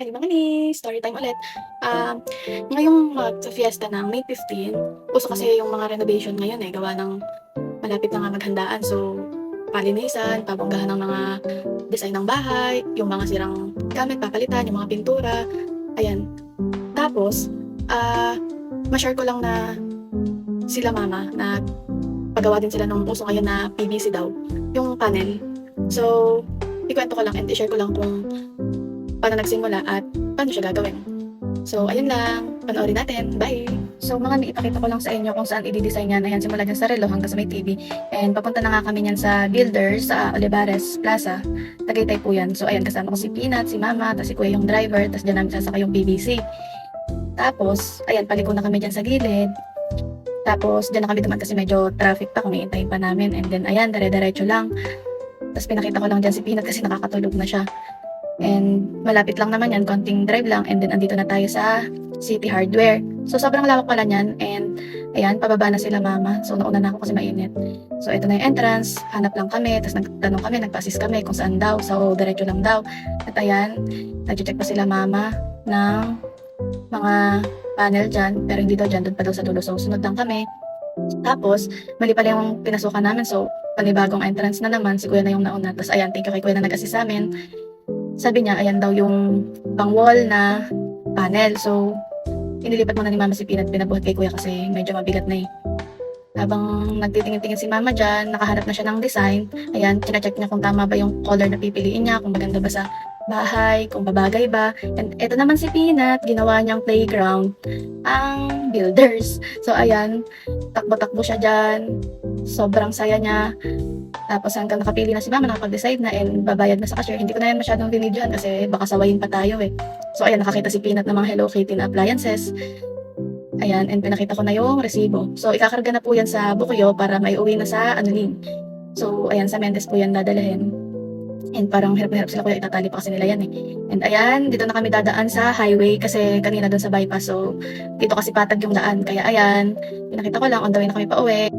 Hi mga ni, story time ulit. Ngayong magfa-fiesta ng May 15, uso kasi yung mga renovation ngayon gawa ng malapit na nga maghandaan. So, palinisan, pabonggahan ng mga design ng bahay, yung mga sirang gamit, papalitan, yung mga pintura, ayan. Tapos, ma-share ko lang na sila mama, na pagawa din sila nung uso ngayon na PVC daw, yung panel. So, ikwento ko lang and i-share ko lang kung paano nagsimula at paano siya gagawin. So, ayun lang. Panoorin natin. Bye! So, mga ipakita ko lang sa inyo kung saan i-design yan. Ayan, simula dyan sa relo hanggang sa may TV. And papunta na nga kami yan sa Builders, sa Olivares Plaza. Tagaytay po yan. So, ayan, kasama ko si Peanut, si Mama, tapos si Kuya yung driver, tapos dyan namin sasaka yung PVC. Tapos, ayan, paliko na kami dyan sa gilid. Tapos, dyan na kami dumaan kasi medyo traffic pa, kumiintayin pa namin. And then, ayan, dire-diretso lang. Tapos, pinakita ko lang dyan si Peanut kasi nakakatulog na siya. And malapit lang naman yan, konting drive lang, and then andito na tayo sa City Hardware. So sobrang lawak pala niyan, and ayan, pababa na sila mama. So nauna na ako kasi mainit. So ito na yung entrance, hanap lang kami, tapos nagtanong kami, nagpa-assist kami kung saan daw. So diretso lang daw. At ayan, nag-check pa sila mama ng mga panel dyan, pero hindi daw dyan, doon pa daw sa dulo. So sunod lang kami. Tapos, mali pala yung pinasukan namin, so panibagong entrance na naman, si kuya na yung nauna. Tapos ayan, thank you kay kuya na nag-assist sa amin. Sabi niya, ayan daw yung pang-wall na panel. So, inilipat muna ni Mama si Peanut, pinabuhat kay Kuya kasi medyo mabigat na eh. Habang nagtitingin-tingin si Mama dyan, nakahanap na siya ng design. Ayan, chine-check niya kung tama ba yung color na pipiliin niya, kung maganda ba sa bahay, kung babagay ba. And eto naman si Peanut, ginawa niyang playground ang Builders. So, ayan, takbo-takbo siya dyan. Sobrang saya niya. Tapos hanggang nakapili na si Mama, nakapag-decide na and babayad na sa cashier. Hindi ko na yan masyadong binidyohan kasi baka sawayin pa tayo eh. So ayan, nakakita si Peanut ng mga Hello Kitty na appliances. Ayan, and pinakita ko na yung resibo. So ikakarga na po yan sa Bukyo para may uwi na sa Anuling. So ayan, sa Mendes po yan dadalhin. And parang hirap na hirap sila kuya, itatali pa kasi nila yan eh. And ayan, dito na kami dadaan sa highway kasi kanina doon sa bypass. So dito kasi patag yung daan. Kaya ayan, pinakita ko lang, on the way na kami pa uwi.